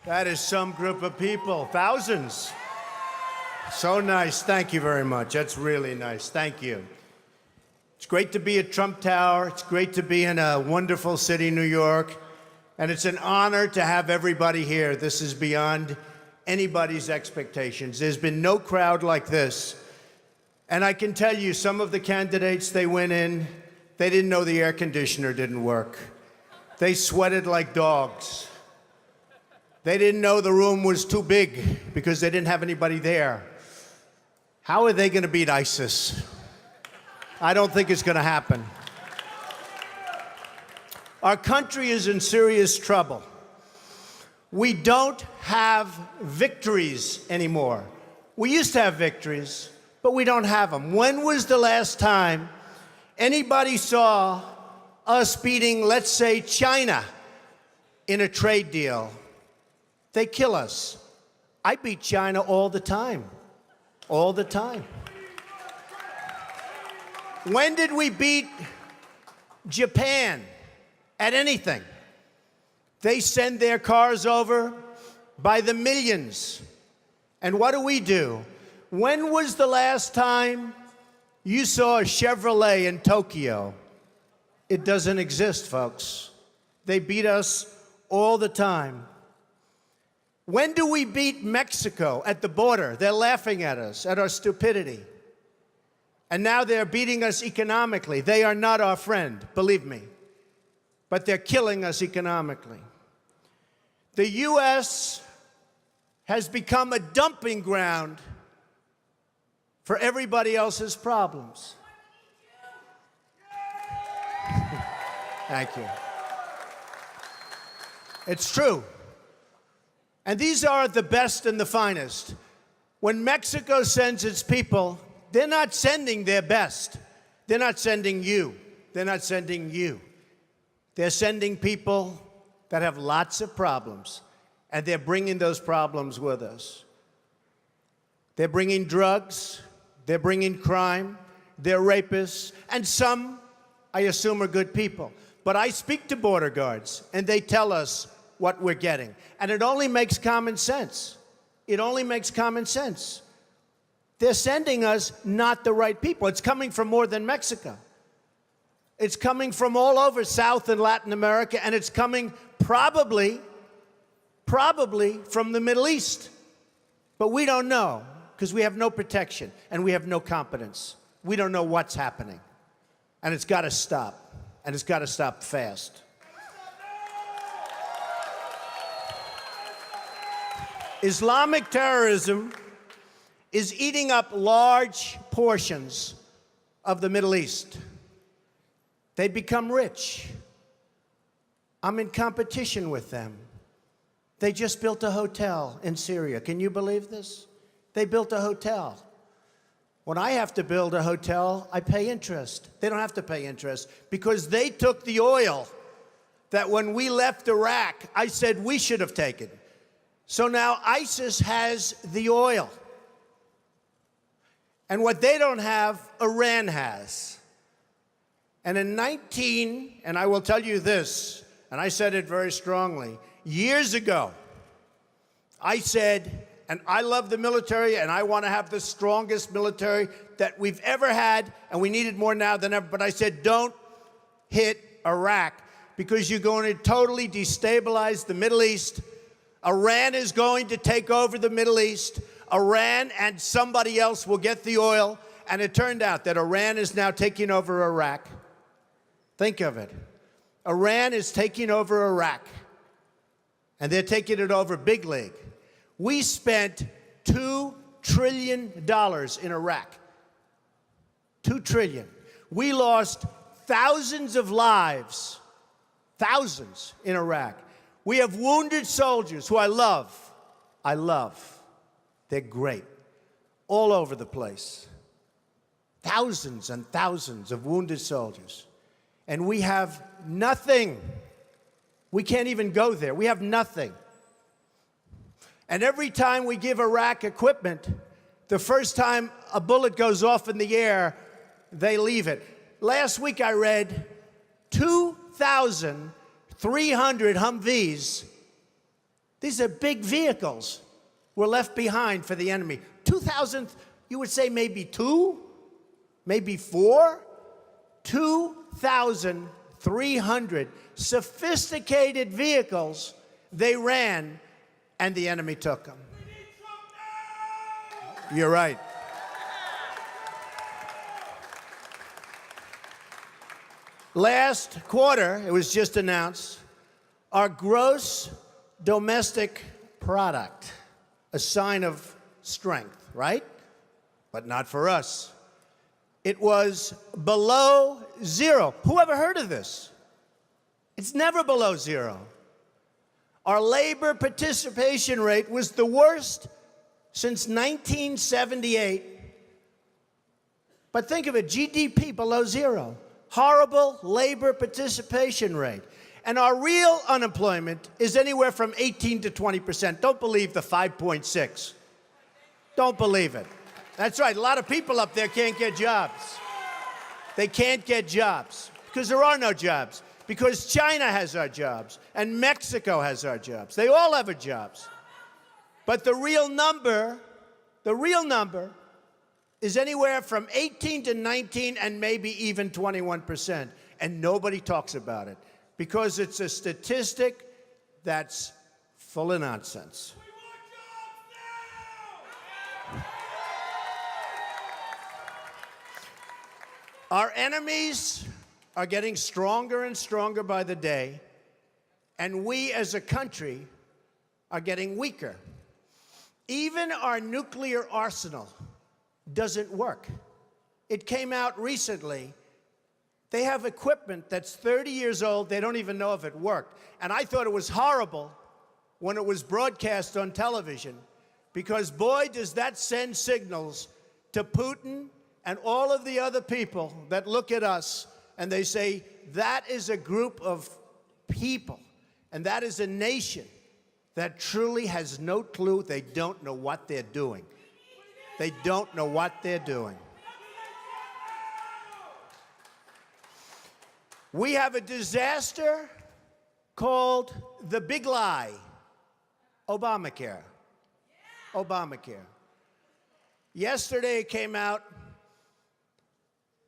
That is some group of people, thousands. So nice. Thank you very much. That's really nice. Thank you. It's great to be at Trump Tower. It's great to be in a wonderful city, New York. And it's an honor to have everybody here. This is beyond anybody's expectations. There's been no crowd like this. And I can tell you, some of the candidates, they went in, they didn't know the air conditioner didn't work. They sweated like dogs. They didn't know the room was too big because they didn't have anybody there. How are they going to beat ISIS? I don't think it's going to happen. Our country is in serious trouble. We don't have victories anymore. We used to have victories, but we don't have them. When was the last time anybody saw us beating, let's say, China in a trade deal? They kill us. I beat China all the time. All the time. When did we beat Japan at anything? They send their cars over by the millions. And what do? When was the last time you saw a Chevrolet in Tokyo? It doesn't exist, folks. They beat us all the time. When do we beat Mexico at the border? They're laughing at us, at our stupidity. And now they're beating us economically. They are not our friend, believe me. But they're killing us economically. The U.S. has become a dumping ground for everybody else's problems. Thank you. It's true. And these are the best and the finest. When Mexico sends its people, they're not sending their best. They're not sending you. They're not sending you. They're sending people that have lots of problems, and they're bringing those problems with us. They're bringing drugs. They're bringing crime. They're rapists. And some, I assume, are good people. But I speak to border guards, and they tell us what we're getting. And it only makes common sense. It only makes common sense. They're sending us not the right people. It's coming from more than Mexico. It's coming from all over South and Latin America, and it's coming probably from the Middle East. But we don't know, because we have no protection, and we have no competence. We don't know what's happening. And it's got to stop, and it's got to stop fast. Islamic terrorism is eating up large portions of the Middle East. They become rich. I'm in competition with them. They just built a hotel in Syria. Can you believe this? They built a hotel. When I have to build a hotel, I pay interest. They don't have to pay interest because they took the oil that when we left Iraq, I said we should have taken. So now ISIS has the oil. And what they don't have, Iran has. And in and I will tell you this, and I said it very strongly, years ago, I said, and I love the military, and I want to have the strongest military that we've ever had, and we need it more now than ever, but I said, don't hit Iraq, because you're going to totally destabilize the Middle East. Iran is going to take over the Middle East. Iran and somebody else will get the oil. And it turned out that Iran is now taking over Iraq. Think of it. Iran is taking over Iraq. And they're taking it over big league. We spent $2 trillion in Iraq. $2 trillion. We lost thousands of lives, thousands in Iraq. We have wounded soldiers who I love. I love. They're great. All over the place. Thousands and thousands of wounded soldiers. And we have nothing. We can't even go there. We have nothing. And every time we give Iraq equipment, the first time a bullet goes off in the air, they leave it. Last week I read 2,300 Humvees These are big vehicles were left behind for the enemy. 2,000, you would say maybe two, maybe four, 2,300 sophisticated vehicles they ran, and the enemy took them. You're right. Last quarter, it was just announced, our gross domestic product, a sign of strength, right? But not for us. It was below zero. Who ever heard of this? It's never below zero. Our labor participation rate was the worst since 1978. But think of it, GDP below zero. Horrible labor participation rate. And our real unemployment is anywhere from 18 to 20%. Don't believe the 5.6. Don't believe it. That's right, a lot of people up there can't get jobs. They can't get jobs because there are no jobs. Because China has our jobs and Mexico has our jobs. They all have our jobs. But the real number is anywhere from 18 to 19 and maybe even 21%. And nobody talks about it because it's a statistic that's full of nonsense. Our enemies are getting stronger and stronger by the day, and we as a country are getting weaker. Even our nuclear arsenal doesn't work. It came out recently. They have equipment that's 30 years old. They don't even know if it worked. And I thought it was horrible when it was broadcast on television because, boy, does that send signals to Putin and all of the other people that look at us and they say, that is a group of people and that is a nation that truly has no clue. They don't know what they're doing. They don't know what they're doing. We have a disaster called the big lie, Obamacare. Obamacare. Yesterday it came out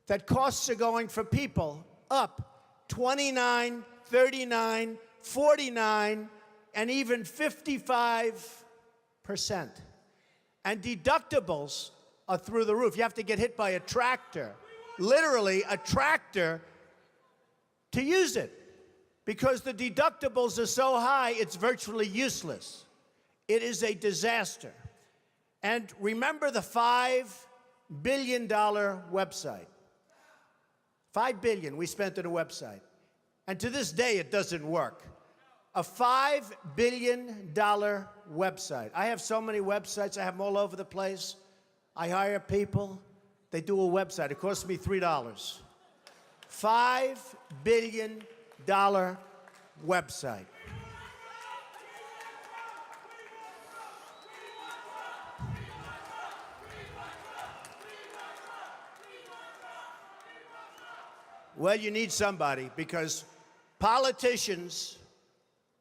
that costs are going for people up 29, 39, 49, and even 55%. And deductibles are through the roof. You have to get hit by a tractor, literally a tractor, to use it. Because the deductibles are so high, it's virtually useless. It is a disaster. And remember the $5 billion website. $5 billion we spent on a website. And to this day, it doesn't work. A $5 billion website. I have so many websites. I have them all over the place. I hire people. They do a website. It costs me $3. $5 billion website. Well, you need somebody because politicians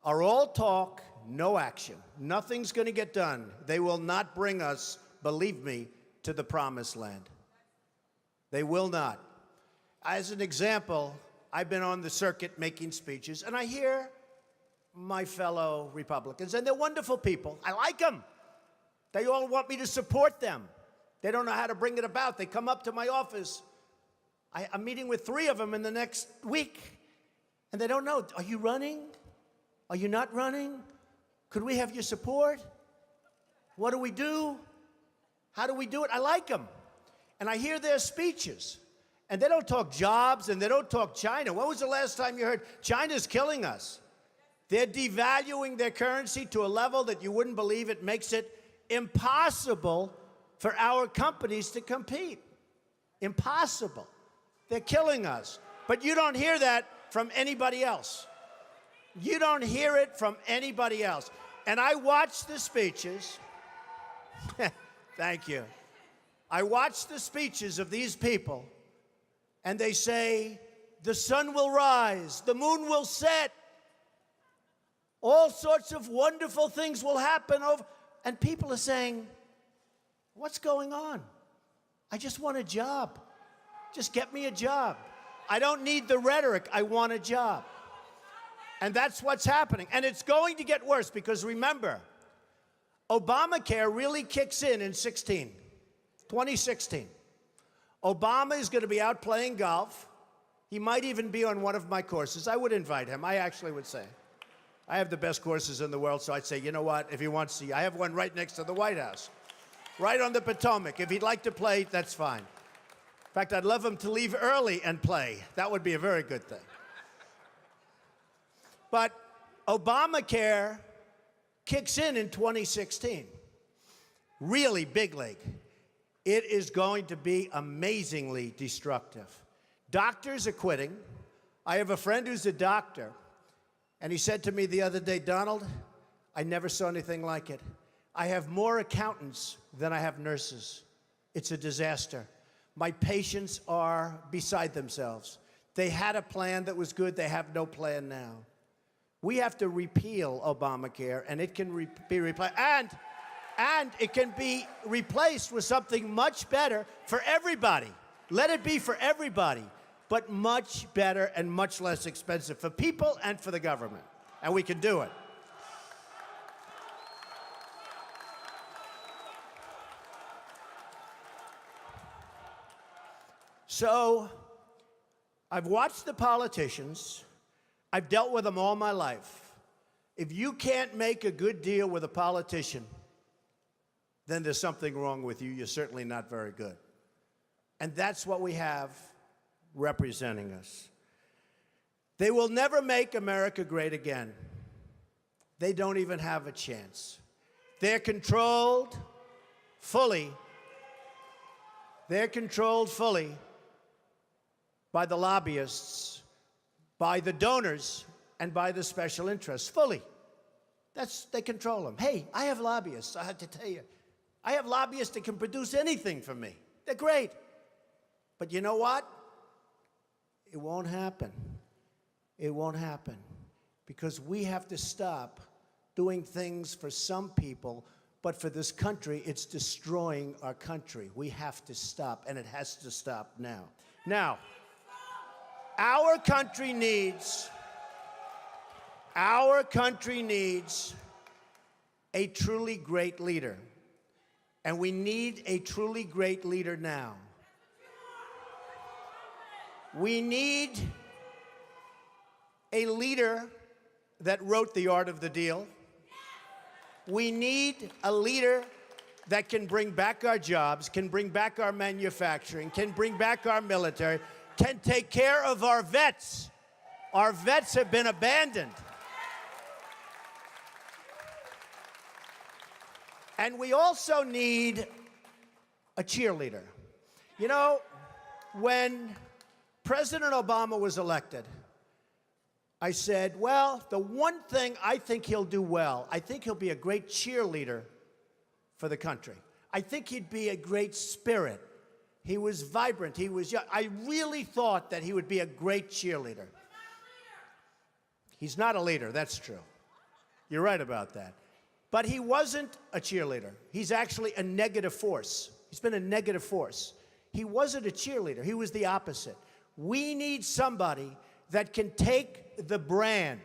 are all talk, no action. Nothing's going to get done. They will not bring us, believe me, to the promised land. They will not. As an example, I've been on the circuit making speeches, and I hear my fellow Republicans, and they're wonderful people. I like them. They all want me to support them. They don't know how to bring it about. They come up to my office. I'm meeting with 3 of them in the next week, and they don't know. Are you running? Are you not running? Could we have your support? What do we do? How do we do it? I like them. And I hear their speeches. And they don't talk jobs, and they don't talk China. When was the last time you heard China's killing us? They're devaluing their currency to a level that you wouldn't believe. It makes it impossible for our companies to compete. Impossible. They're killing us. But you don't hear that from anybody else. You don't hear it from anybody else. And I watch the speeches. Thank you. I watch the speeches of these people, and they say, the sun will rise, the moon will set. All sorts of wonderful things will happen and people are saying, what's going on? I just want a job. Just get me a job. I don't need the rhetoric. I want a job. And that's what's happening. And it's going to get worse because remember, Obamacare really kicks in 2016. Obama is going to be out playing golf. He might even be on one of my courses. I would invite him. I actually would say. I have the best courses in the world, so I'd say, you know what, if he wants to, I have one right next to the White House, right on the Potomac. If he'd like to play, that's fine. In fact, I'd love him to leave early and play. That would be a very good thing. But Obamacare kicks in 2016. Really big league. It is going to be amazingly destructive. Doctors are quitting. I have a friend who's a doctor, and he said to me the other day, Donald, I never saw anything like it. I have more accountants than I have nurses. It's a disaster. My patients are beside themselves. They had a plan that was good. They have no plan now. We have to repeal Obamacare, and it can be replaced. And it can be replaced with something much better for everybody. Let it be for everybody, but much better and much less expensive for people and for the government. And we can do it. So, I've watched the politicians. I've dealt with them all my life. If you can't make a good deal with a politician, then there's something wrong with you. You're certainly not very good. And that's what we have representing us. They will never make America great again. They don't even have a chance. They're controlled fully. They're controlled fully by the lobbyists, by the donors, and by the special interests, fully. They control them. Hey, I have lobbyists, I have to tell you. I have lobbyists that can produce anything for me. They're great. But you know what? It won't happen. It won't happen. Because we have to stop doing things for some people, but for this country, it's destroying our country. We have to stop, and it has to stop now. Now, our country needs a truly great leader. And we need a truly great leader now. We need a leader that wrote The Art of the Deal. We need a leader that can bring back our jobs, can bring back our manufacturing, can bring back our military, can take care of our vets. Our vets have been abandoned. And we also need a cheerleader. You know, when President Obama was elected, I said, well, the one thing I think he'll do well, I think he'll be a great cheerleader for the country. I think he'd be a great spirit. He was vibrant. He was young. I really thought that he would be a great cheerleader. He's not a leader, that's true. You're right about that. But he wasn't a cheerleader. He's actually a negative force. He's been a negative force. He wasn't a cheerleader. He was the opposite. We need somebody that can take the brand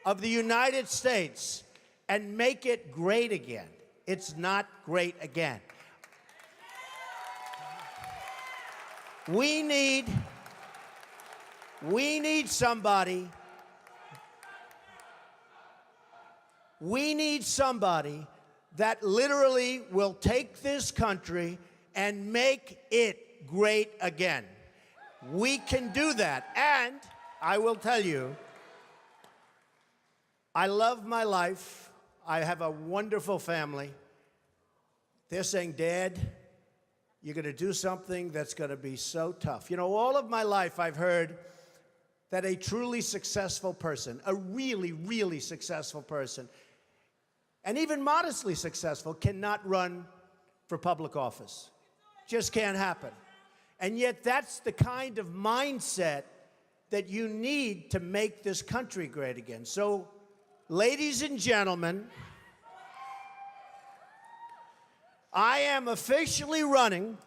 of the United States and make it great again. It's not great again. We need somebody. We need somebody that literally will take this country and make it great again. We can do that. And I will tell you, I love my life. I have a wonderful family. They're saying, Dad, you're going to do something that's going to be so tough. You know, all of my life I've heard that a truly successful person, a really, really successful person, and even modestly successful, cannot run for public office. Just can't happen. And yet that's the kind of mindset that you need to make this country great again. So ladies and gentlemen, I am officially running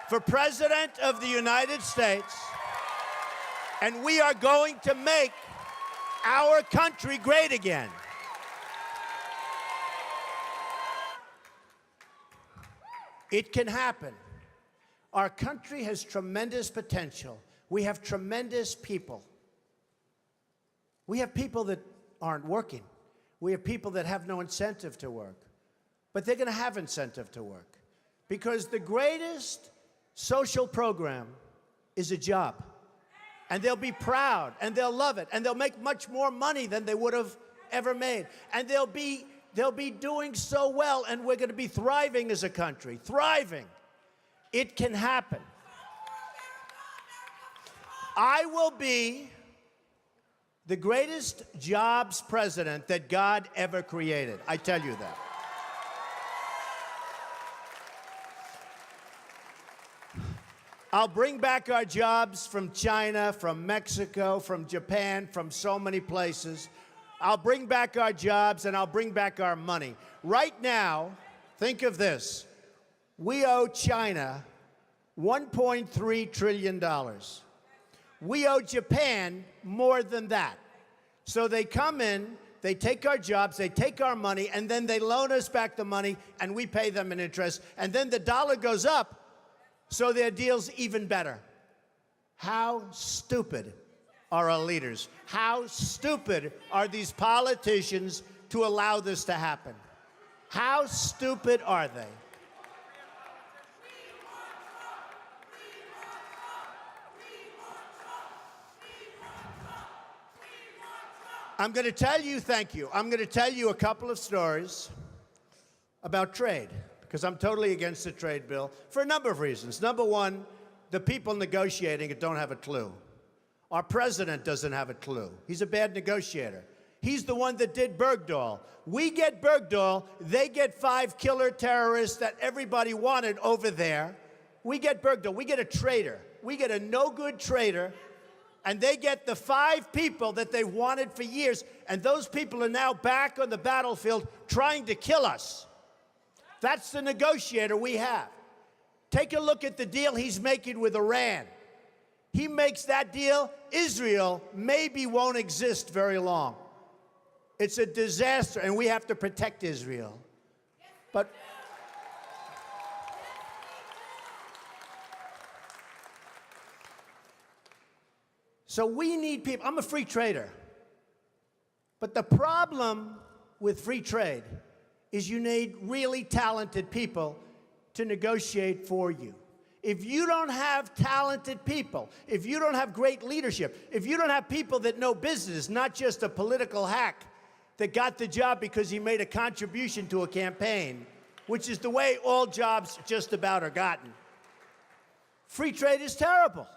for President of the United States, and we are going to make our country great again. It can happen. Our country has tremendous potential. We have tremendous people. We have people that aren't working. We have people that have no incentive to work. But they're going to have incentive to work. Because the greatest social program is a job. And they'll be proud, and they'll love it, and they'll make much more money than they would have ever made. And they'll be doing so well, and we're going to be thriving as a country. Thriving. It can happen. I will be the greatest jobs president that God ever created. I tell you that. I'll bring back our jobs from China, from Mexico, from Japan, from so many places. I'll bring back our jobs, and I'll bring back our money. Right now, think of this. We owe China $1.3 trillion. We owe Japan more than that. So they come in, they take our jobs, they take our money, and then they loan us back the money, and we pay them in interest. And then the dollar goes up, so their deal's even better. How stupid are our leaders? How stupid are these politicians to allow this to happen? How stupid are they? I'm going to tell you, thank you. I'm going to tell you a couple of stories about trade, because I'm totally against the trade bill for a number of reasons. Number one, the people negotiating it don't have a clue. Our president doesn't have a clue. He's a bad negotiator. He's the one that did Bergdahl. We get Bergdahl, they get 5 killer terrorists that everybody wanted over there. We get Bergdahl, we get a traitor. We get a no-good traitor, and they get the 5 people that they wanted for years, and those people are now back on the battlefield trying to kill us. That's the negotiator we have. Take a look at the deal he's making with Iran. He makes that deal, Israel maybe won't exist very long. It's a disaster, and we have to protect Israel. But so we need people. I'm a free trader. But the problem with free trade is you need really talented people to negotiate for you. If you don't have talented people, if you don't have great leadership, if you don't have people that know business, not just a political hack that got the job because he made a contribution to a campaign, which is the way all jobs just about are gotten, free trade is terrible.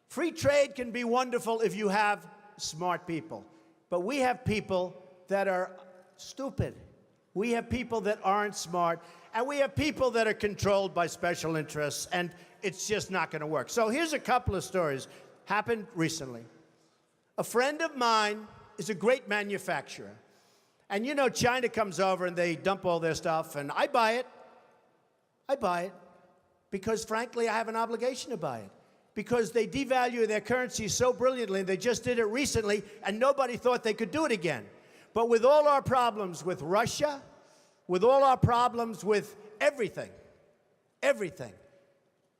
Free trade can be wonderful if you have smart people. But we have people that are stupid. We have people that aren't smart. And we have people that are controlled by special interests. And it's just not going to work. So here's a couple of stories. Happened recently. A friend of mine is a great manufacturer. And you know, China comes over and they dump all their stuff. And I buy it. I buy it. Because, frankly, I have an obligation to buy it. Because they devalue their currency so brilliantly. They just did it recently, and nobody thought they could do it again. But with all our problems with Russia, with all our problems with everything,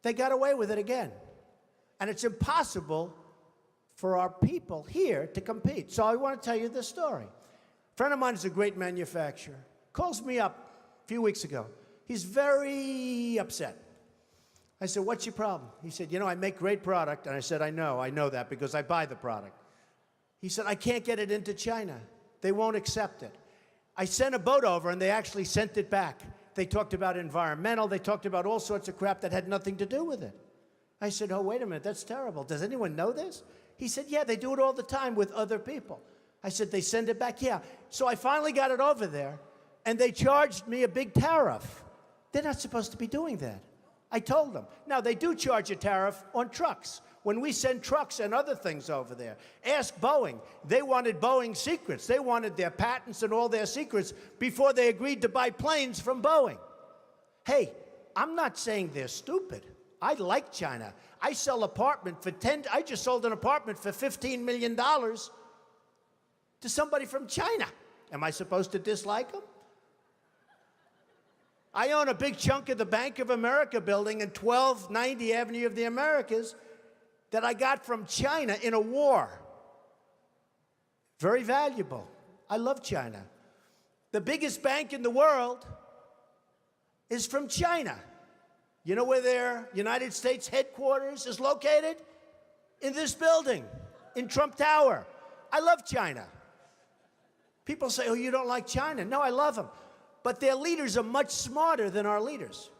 they got away with it again. And it's impossible for our people here to compete. So I want to tell you this story. A friend of mine is a great manufacturer. Calls me up a few weeks ago. He's very upset. I said, what's your problem? He said, you know, I make great product. And I said, I know that because I buy the product. He said, I can't get it into China. They won't accept it. I sent a boat over, and they actually sent it back. They talked about environmental. They talked about all sorts of crap that had nothing to do with it. I said, oh, wait a minute, that's terrible. Does anyone know this? He said, yeah, they do it all the time with other people. I said, they send it back? Yeah. So I finally got it over there, and they charged me a big tariff. They're not supposed to be doing that. I told them. Now, they do charge a tariff on trucks. when we send trucks and other things over there. Ask Boeing. They wanted Boeing secrets. They wanted their patents and all their secrets before they agreed to buy planes from Boeing. Hey, I'm not saying they're stupid. I like China. I sell apartment for I just sold an apartment for $15 million to somebody from China. Am I supposed to dislike them? I own a big chunk of the Bank of America building in 1290 Avenue of the Americas that I got from China in a war. Very valuable. I love China. The biggest bank in the world is from China. You know where their United States headquarters is located? In this building, in Trump Tower. I love China. People say, oh, you don't like China. No, I love them. But their leaders are much smarter than our leaders.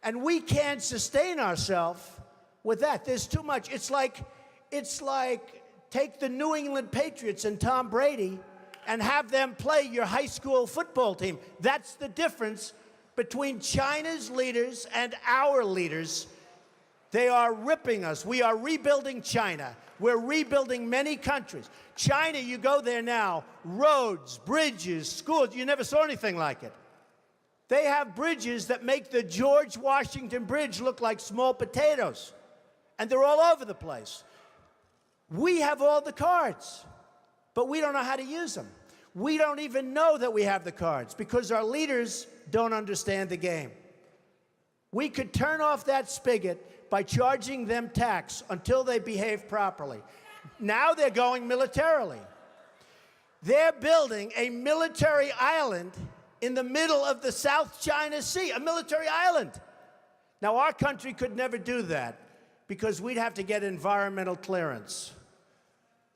And we can't sustain ourselves with that. There's too much. It's like take the New England Patriots and Tom Brady and have them play your high school football team. That's the difference between China's leaders and our leaders. They are ripping us. We are rebuilding China. We're rebuilding many countries. China, you go there now, roads, bridges, schools, you never saw anything like it. They have bridges that make the George Washington Bridge look like small potatoes. And they're all over the place. We have all the cards, but we don't know how to use them. We don't even know that we have the cards because our leaders don't understand the game. We could turn off that spigot by charging them tax until they behave properly. Now they're going militarily. They're building a military island in the middle of the South China Sea, a military island. Now, our country could never do that because we'd have to get environmental clearance.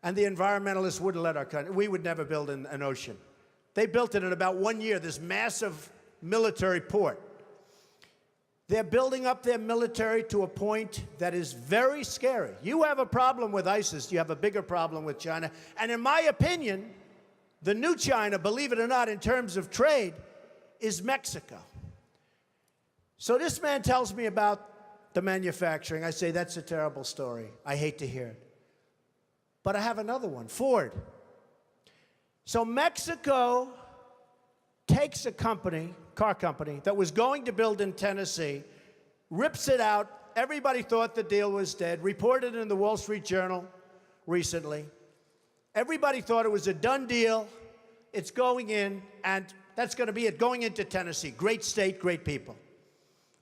And the environmentalists wouldn't let our country. We would never build an ocean. They built it in about 1 year, this massive military port. They're building up their military to a point that is very scary. You have a problem with ISIS, you have a bigger problem with China. And in my opinion, the new China, believe it or not, in terms of trade, is Mexico. So this man tells me about the manufacturing. I say, that's a terrible story. I hate to hear it. But I have another one, Ford. So Mexico takes a company, car company, that was going to build in Tennessee, rips it out. Everybody thought the deal was dead. Reported in the Wall Street Journal recently. Everybody thought it was a done deal. It's going in, and that's going to be it, going into Tennessee. Great state, great people.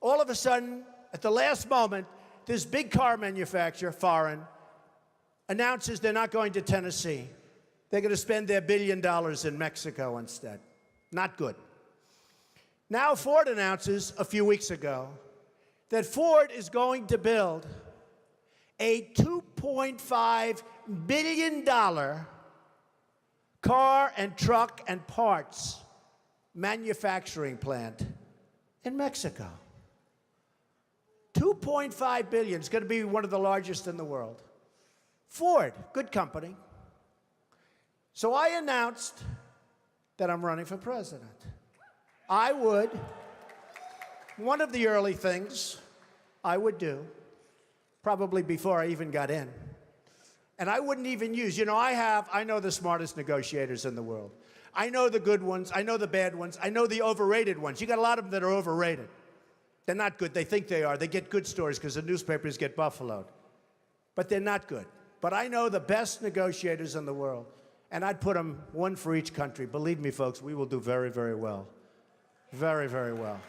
All of a sudden, at the last moment, this big car manufacturer, foreign, announces they're not going to Tennessee. They're going to spend their $1 billion in Mexico instead. Not good. Now Ford announces a few weeks ago that Ford is going to build a $2.5 billion car and truck and parts manufacturing plant in Mexico. $2.5 billion. It's going to be one of the largest in the world. Ford, good company. So I announced that I'm running for president. One of the early things I would do, probably before I even got in, and I wouldn't even use, I know the smartest negotiators in the world. I know the good ones, I know the bad ones, I know the overrated ones. You got a lot of them that are overrated. They're not good, they think they are. They get good stories because the newspapers get buffaloed. But they're not good. But I know the best negotiators in the world, and I'd put them one for each country. Believe me, folks, we will do very, very well. Very, very well.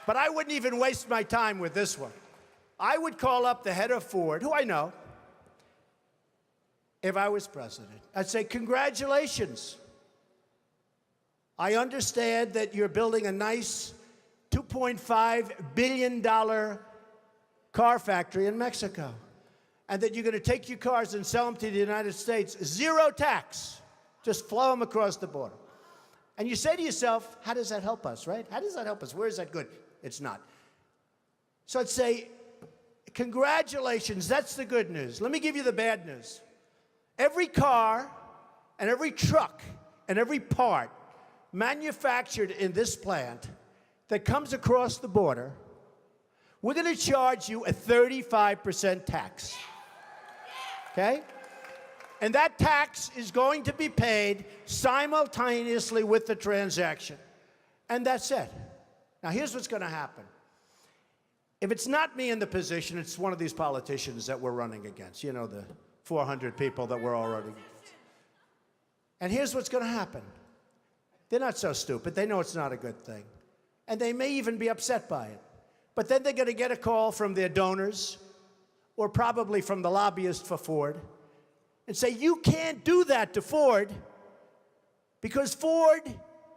But I wouldn't even waste my time with this one. I would call up the head of Ford, who I know, if I was president. I'd say, congratulations. I understand that you're building a nice $2.5 billion car factory in Mexico, and that you're going to take your cars and sell them to the United States, zero tax. Just flow them across the border. And you say to yourself, how does that help us, right? How does that help us? Where is that good? It's not. So I'd say, congratulations, that's the good news. Let me give you the bad news. Every car and every truck and every part manufactured in this plant that comes across the border we're going to charge you a 35% tax. Okay? And that tax is going to be paid simultaneously with the transaction. And that's it. Now, here's what's going to happen. If it's not me in the position, it's one of these politicians that we're running against. You know, the 400 people that we're already against. And here's what's going to happen. They're not so stupid. They know it's not a good thing. And they may even be upset by it. But then they're going to get a call from their donors, or probably from the lobbyist for Ford, and say, you can't do that to Ford because Ford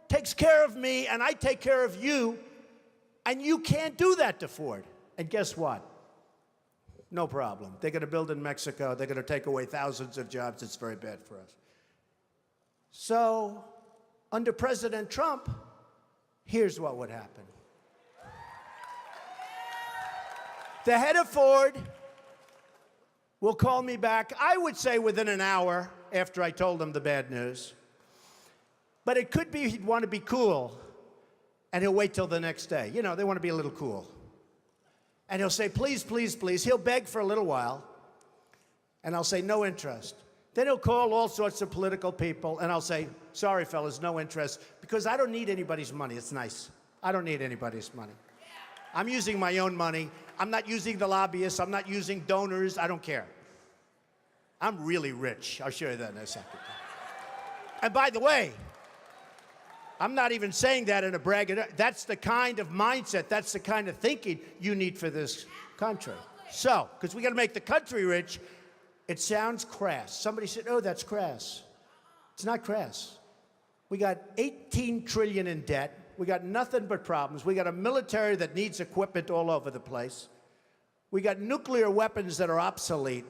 takes care of me and I take care of you, and you can't do that to Ford. And guess what? No problem. They're going to build in Mexico. They're going to take away thousands of jobs. It's very bad for us. So, under President Trump, here's what would happen. The head of Ford will call me back, I would say within an hour after I told him the bad news. But it could be he'd want to be cool, and he'll wait till the next day. You know, they want to be a little cool. And he'll say, please, please, please. He'll beg for a little while, and I'll say, no interest. Then he'll call all sorts of political people, and I'll say, sorry, fellas, no interest, because I don't need anybody's money. It's nice. I don't need anybody's money. I'm using my own money. I'm not using the lobbyists. I'm not using donors. I don't care. I'm really rich. I'll show you that in a second. And by the way, I'm not even saying that in a bragging. That's the kind of mindset, that's the kind of thinking you need for this country. So, because we got to make the country rich, it sounds crass. Somebody said, oh, that's crass. It's not crass. We got 18 trillion in debt. We got nothing but problems. We got a military that needs equipment all over the place. We got nuclear weapons that are obsolete.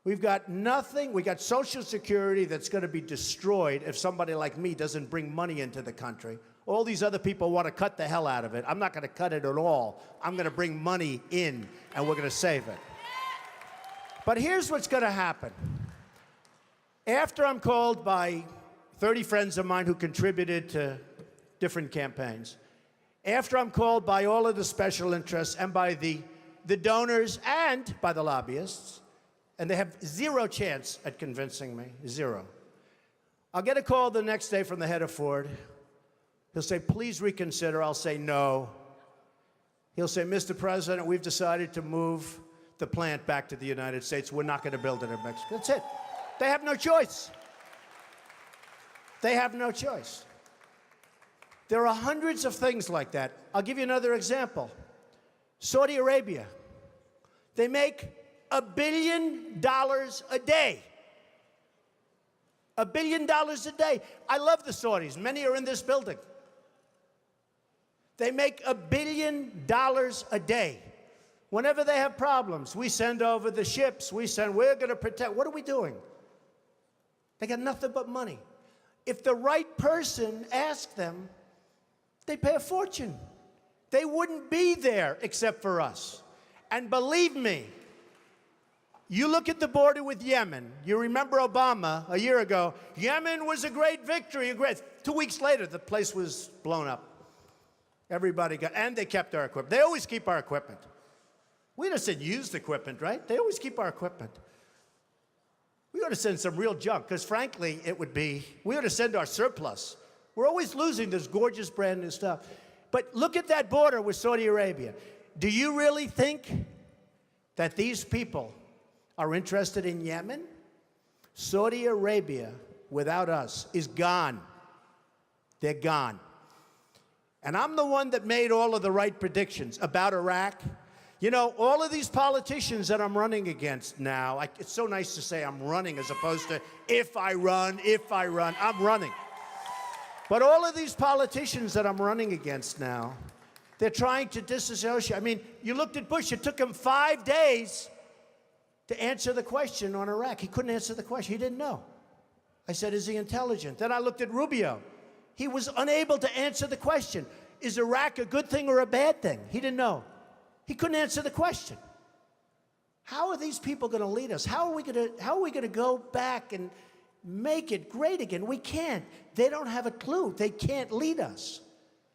We've got nothing. We got Social Security that's going to be destroyed if somebody like me doesn't bring money into the country. All these other people want to cut the hell out of it. I'm not going to cut it at all. I'm going to bring money in, and we're going to save it. But here's what's going to happen. After I'm called by 30 friends of mine who contributed to different campaigns, after I'm called by all of the special interests and by the donors and by the lobbyists, and they have zero chance at convincing me, zero. I'll get a call the next day from the head of Ford. He'll say, please reconsider. I'll say no. He'll say, Mr. President, we've decided to move the plant back to the United States. We're not going to build it in Mexico. That's it. They have no choice. They have no choice. There are hundreds of things like that. I'll give you another example. Saudi Arabia. They make $1 billion a day. $1 billion a day. I love the Saudis. Many are in this building. They make $1 billion a day. Whenever they have problems, we send over the ships. We're going to protect. What are we doing? They got nothing but money. If the right person asked them, they pay a fortune. They wouldn't be there except for us. And believe me, you look at the border with Yemen. You remember Obama a year ago. Yemen was a great victory. 2 weeks later, the place was blown up. Everybody got, and they kept our equipment. They always keep our equipment. We just said used equipment, right? They always keep our equipment. We ought to send some real junk, because frankly, we ought to send our surplus. We're always losing this gorgeous brand new stuff. But look at that border with Saudi Arabia. Do you really think that these people are interested in Yemen? Saudi Arabia, without us, is gone. They're gone. And I'm the one that made all of the right predictions about Iraq. You know, all of these politicians that I'm running against now, it's so nice to say I'm running as opposed to if I run, I'm running. But all of these politicians that I'm running against now, they're trying to disassociate. I mean, you looked at Bush. It took him 5 days to answer the question on Iraq. He couldn't answer the question. He didn't know. I said, is he intelligent? Then I looked at Rubio. He was unable to answer the question. Is Iraq a good thing or a bad thing? He didn't know. He couldn't answer the question. How are these people going to lead us? How are we going to go back and make it great again? We can't. They don't have a clue. They can't lead us.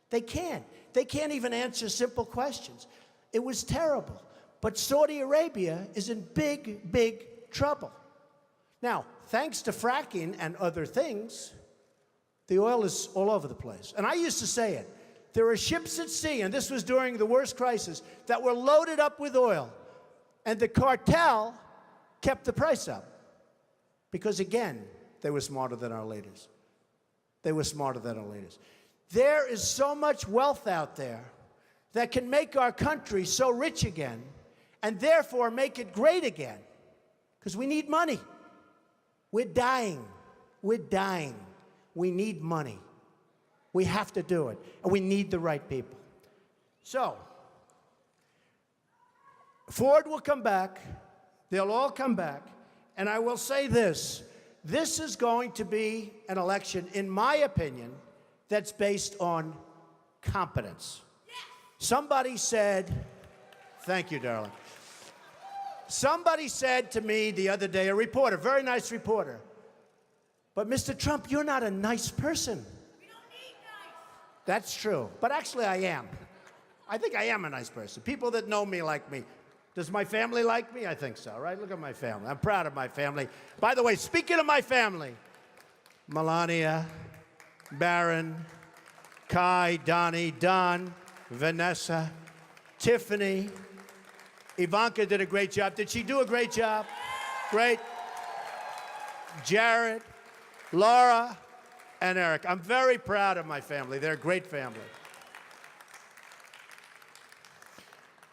They can't. They can't even answer simple questions. It was terrible. But Saudi Arabia is in big, big trouble. Now, thanks to fracking and other things, the oil is all over the place. And I used to say it. There are ships at sea, and this was during the worst crisis, that were loaded up with oil. And the cartel kept the price up. Because, again, they were smarter than our leaders. They were smarter than our leaders. There is so much wealth out there that can make our country so rich again, and therefore make it great again. Because we need money. We're dying. We're dying. We need money. We have to do it. And we need the right people. So, Ford will come back. They'll all come back. And I will say this. This is going to be an election, in my opinion, that's based on competence. Somebody said, thank you, darling. Somebody said to me the other day, a reporter, very nice reporter, but Mr. Trump, you're not a nice person. We don't need nice. That's true, but actually I am. I think I am a nice person. People that know me like me. Does my family like me? I think so, right? Look at my family. I'm proud of my family. By the way, speaking of my family, Melania, Barron, Kai, Donnie, Don, Vanessa, Tiffany, Ivanka did a great job. Did she do a great job? Great. Jared, Laura, and Eric. I'm very proud of my family. They're a great family.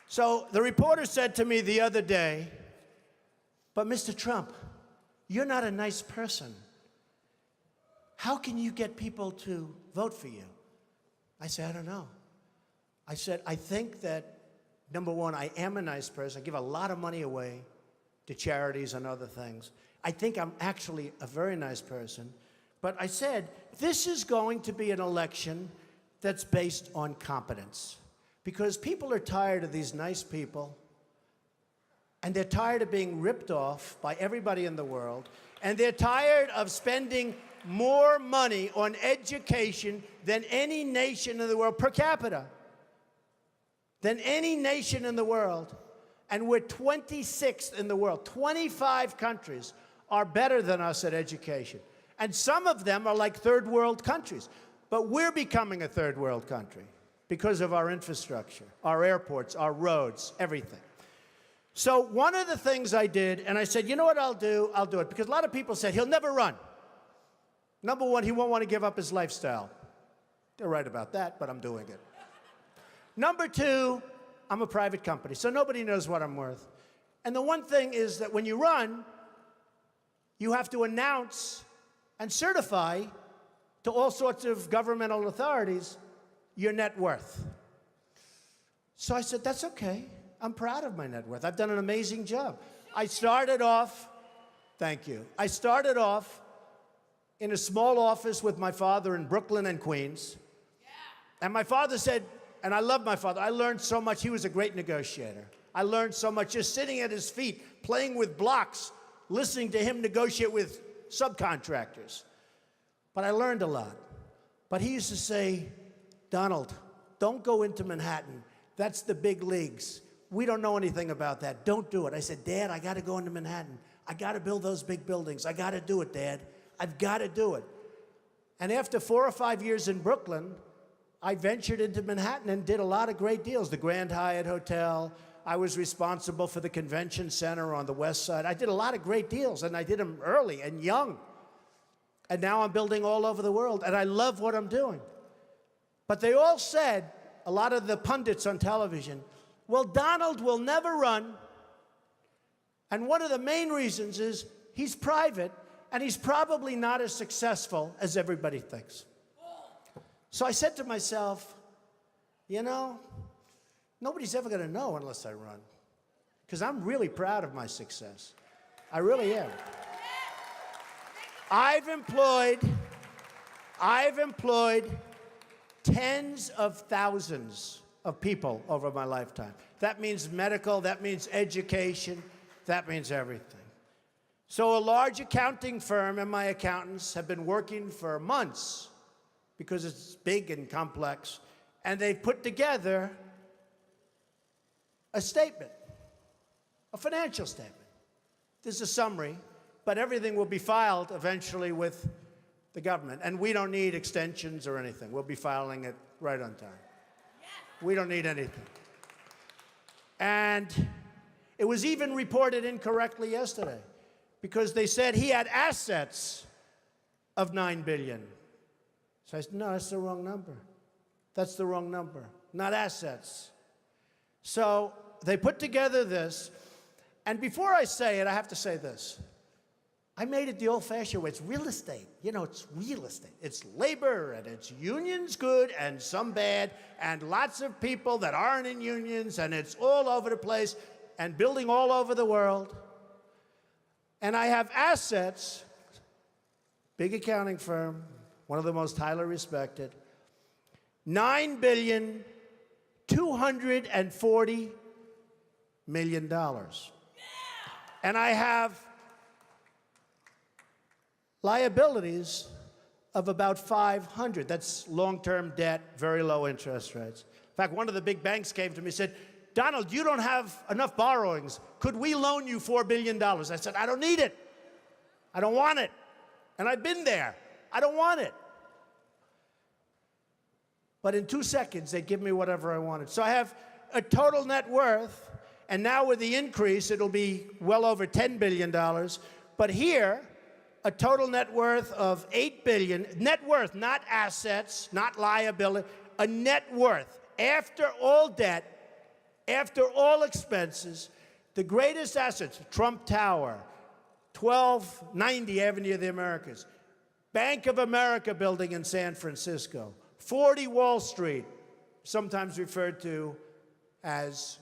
So the reporter said to me the other day, but Mr. Trump, you're not a nice person. How can you get people to vote for you? I said, I don't know. I said, I think that, number one, I am a nice person. I give a lot of money away to charities and other things. I think I'm actually a very nice person. But I said, this is going to be an election that's based on competence. Because people are tired of these nice people, and they're tired of being ripped off by everybody in the world, and they're tired of spending more money on education than any nation in the world, per capita, than any nation in the world. And we're 26th in the world. 25 countries are better than us at education. And some of them are like third world countries. But we're becoming a third world country because of our infrastructure, our airports, our roads, everything. So one of the things I did, and I said, you know what I'll do? I'll do it. Because a lot of people said, he'll never run. Number one, he won't want to give up his lifestyle. They're right about that, but I'm doing it. Number two, I'm a private company, so nobody knows what I'm worth. And the one thing is that when you run, you have to announce and certify to all sorts of governmental authorities your net worth. So I said, that's okay. I'm proud of my net worth. I've done an amazing job. I started off, thank you. I started off in a small office with my father in Brooklyn and Queens. And my father said, and I love my father, I learned so much. He was a great negotiator. I learned so much just sitting at his feet, playing with blocks, listening to him negotiate with subcontractors. But I learned a lot. But he used to say, Donald, don't go into Manhattan. That's the big leagues. We don't know anything about that. Don't do it. I said, Dad, I got to go into Manhattan. I got to build those big buildings. I got to do it, Dad. I've got to do it. And after 4 or 5 years in Brooklyn, I ventured into Manhattan and did a lot of great deals. The Grand Hyatt Hotel. I was responsible for the convention center on the West Side. I did a lot of great deals, and I did them early and young. And now I'm building all over the world, and I love what I'm doing. But they all said, a lot of the pundits on television, well, Donald will never run. And one of the main reasons is he's private, and he's probably not as successful as everybody thinks. So I said to myself, you know, nobody's ever going to know unless I run. Because I'm really proud of my success. I really am. I've employed tens of thousands of people over my lifetime. That means medical, that means education, that means everything. So a large accounting firm and my accountants have been working for months because it's big and complex, and they've put together a statement, a financial statement. There's a summary, but everything will be filed eventually with the government. And we don't need extensions or anything. We'll be filing it right on time. We don't need anything. And it was even reported incorrectly yesterday because they said he had assets of $9 billion. So I said, no, that's the wrong number. That's the wrong number, not assets. So they put together this. And before I say it, I have to say this. I made it the old-fashioned way. It's real estate. You know, it's real estate. It's labor, and it's unions good and some bad, and lots of people that aren't in unions, and it's all over the place, and building all over the world. And I have assets, big accounting firm, one of the most highly respected, $9,240 million. And I have liabilities of about 500. That's long-term debt, very low interest rates. In fact, one of the big banks came to me and said, Donald, you don't have enough borrowings. Could we loan you $4 billion? I said, I don't need it. I don't want it. And I've been there. I don't want it. But in 2 seconds, they give me whatever I wanted. So I have a total net worth, and now with the increase, it'll be well over $10 billion. But here, a total net worth of $8 billion. Net worth, not assets, not liability, a net worth. After all debt, after all expenses, the greatest assets, Trump Tower, 1290 Avenue of the Americas, Bank of America building in San Francisco, 40 Wall Street, sometimes referred to as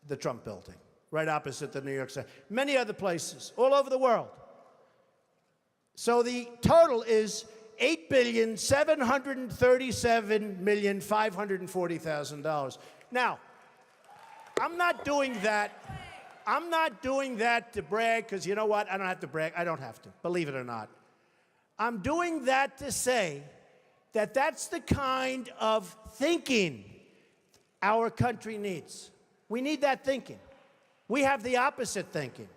the Trump building, right opposite the New York City. Many other places, all over the world. So the total is $8,737,540,000. Now, I'm not doing that. I'm not doing that to brag, because you know what? I don't have to brag. I don't have to, believe it or not. I'm doing that to say that that's the kind of thinking our country needs. We need that thinking. We have the opposite thinking.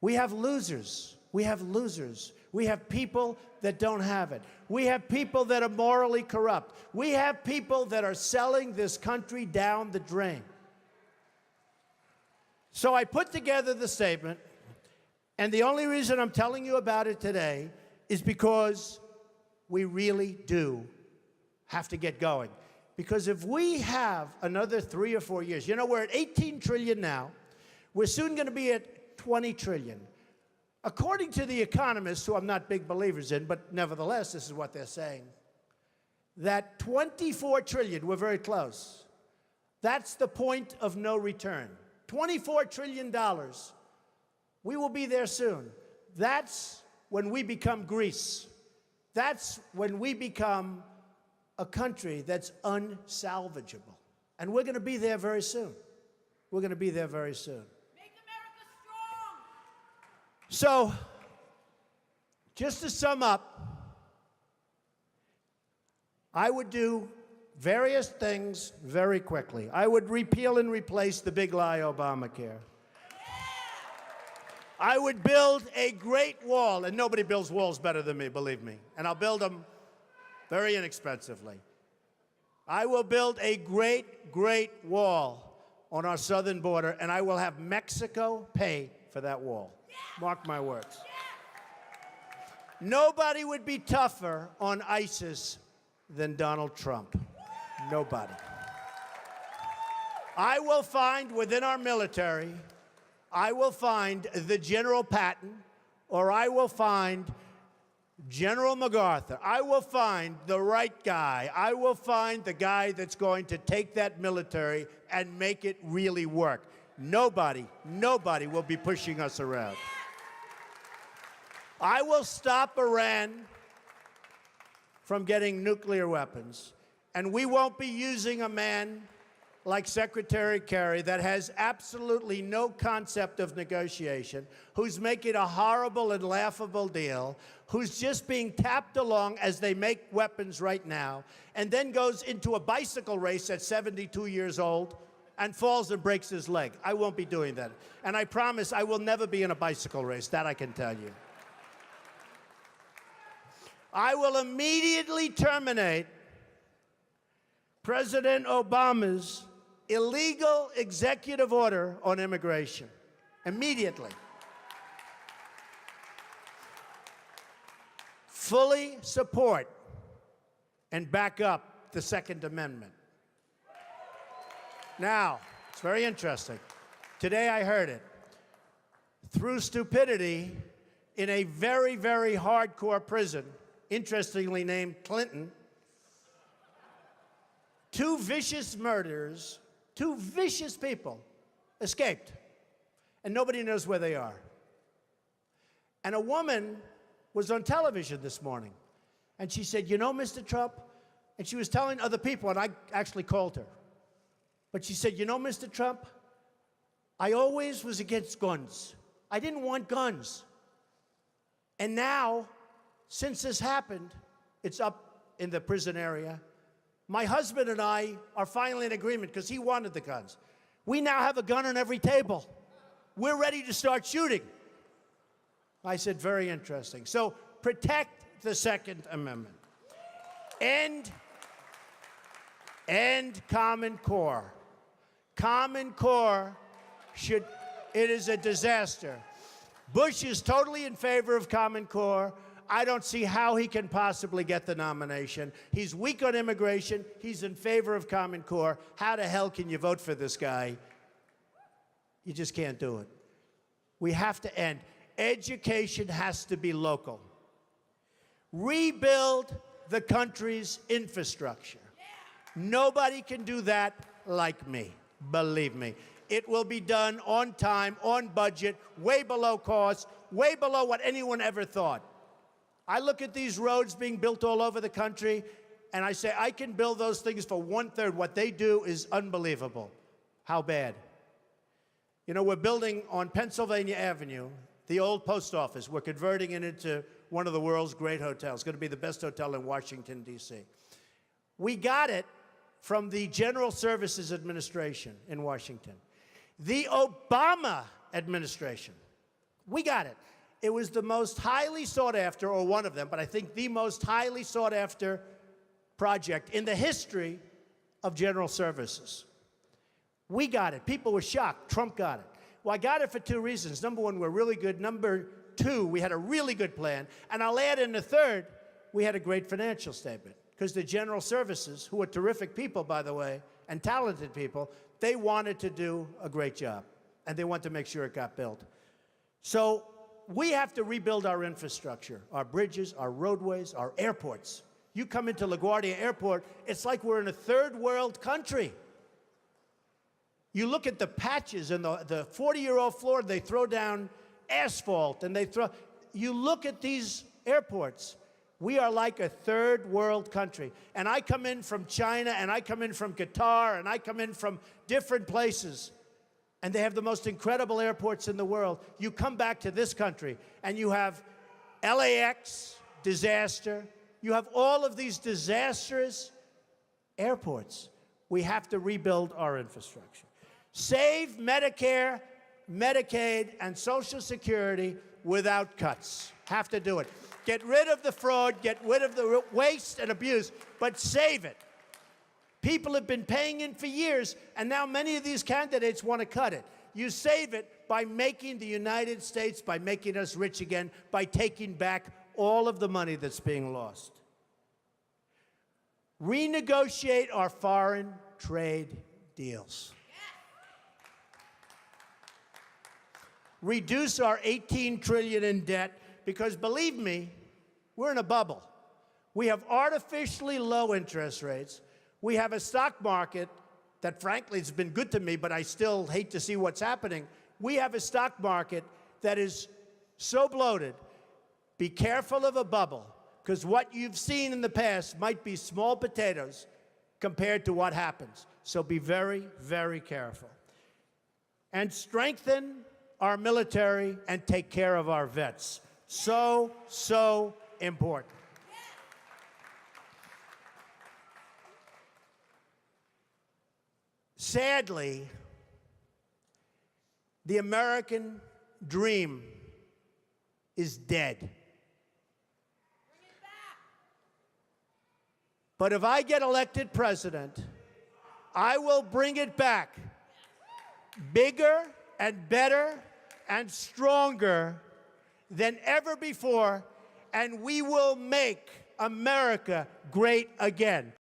We have losers. We have losers. We have people that don't have it. We have people that are morally corrupt. We have people that are selling this country down the drain. So I put together the statement, and the only reason I'm telling you about it today is because we really do have to get going. Because if we have another 3 or 4 years, you know, we're at 18 trillion now. We're soon going to be at 20 trillion. According to the economists, who I'm not big believers in, but nevertheless, this is what they're saying, that 24 trillion, we're very close. That's the point of no return. $24 trillion, we will be there soon. That's when we become Greece. That's when we become a country that's unsalvageable. And we're going to be there very soon. We're going to be there very soon. Make America strong. So, just to sum up, I would do various things very quickly. I would repeal and replace the big lie Obamacare. I would build a great wall, and nobody builds walls better than me, believe me. And I'll build them very inexpensively. I will build a great, great wall on our southern border, and I will have Mexico pay for that wall. Mark my words. Nobody would be tougher on ISIS than Donald Trump. Nobody. I will find within our military, I will find the General Patton, or I will find General MacArthur. I will find the right guy. I will find the guy that's going to take that military and make it really work. Nobody will be pushing us around. I will stop Iran from getting nuclear weapons. And we won't be using a man like Secretary Kerry that has absolutely no concept of negotiation, who's making a horrible and laughable deal, who's just being tapped along as they make weapons right now, and then goes into a bicycle race at 72 years old and falls and breaks his leg. I won't be doing that. And I promise I will never be in a bicycle race. That I can tell you. I will immediately terminate President Obama's illegal executive order on immigration. Immediately. Fully support and back up the Second Amendment. Now, it's very interesting. Today I heard it. Through stupidity, in a very, very hardcore prison, interestingly named Clinton, two vicious murderers, two vicious people, escaped. And nobody knows where they are. And a woman was on television this morning. And she said, you know, Mr. Trump, and she was telling other people, and I actually called her. But she said, you know, Mr. Trump, I always was against guns. I didn't want guns. And now, since this happened, it's up in the prison area. My husband and I are finally in agreement because he wanted the guns. We now have a gun on every table. We're ready to start shooting. I said, very interesting. So protect the Second Amendment. End Common Core. Common Core it is a disaster. Bush is totally in favor of Common Core. I don't see how he can possibly get the nomination. He's weak on immigration. He's in favor of Common Core. How the hell can you vote for this guy? You just can't do it. We have to end. Education has to be local. Rebuild the country's infrastructure. Nobody can do that like me, believe me. It will be done on time, on budget, way below cost, way below what anyone ever thought. I look at these roads being built all over the country, and I say, I can build those things for 1/3. What they do is unbelievable. How bad? You know, we're building on Pennsylvania Avenue, the old post office. We're converting it into one of the world's great hotels. It's going to be the best hotel in Washington, D.C. We got it from the General Services Administration in Washington. The Obama administration, we got it. It was the most highly sought after, or one of them, but I think the most highly sought after project in the history of General Services. We got it. People were shocked. Trump got it. Well, I got it for two reasons. Number one, we're really good. Number two, we had a really good plan. And I'll add in the third, we had a great financial statement. Because the General Services, who are terrific people, by the way, and talented people, they wanted to do a great job. And they wanted to make sure it got built. So we have to rebuild our infrastructure, our bridges, our roadways, our airports. You come into LaGuardia Airport, it's like we're in a third world country. You look at the patches and the 40-year-old floor, they throw down asphalt, and you look at these airports. We are like a third world country. And I come in from China, and I come in from Qatar, and I come in from different places. And they have the most incredible airports in the world. You come back to this country, and you have LAX, disaster. You have all of these disastrous airports. We have to rebuild our infrastructure. Save Medicare, Medicaid, and Social Security without cuts. Have to do it. Get rid of the fraud, get rid of the waste and abuse, but save it. People have been paying in for years, and now many of these candidates want to cut it. You save it by making the United States, by making us rich again, by taking back all of the money that's being lost. Renegotiate our foreign trade deals. Reduce our $18 trillion in debt, because believe me, we're in a bubble. We have artificially low interest rates. We have a stock market that frankly has been good to me, but I still hate to see what's happening. We have a stock market that is so bloated. Be careful of a bubble, because what you've seen in the past might be small potatoes compared to what happens. So be very, very careful. And strengthen our military and take care of our vets. So, so important. Sadly, the American dream is dead. Bring it back. But if I get elected president, I will bring it back bigger and better and stronger than ever before, and we will make America great again.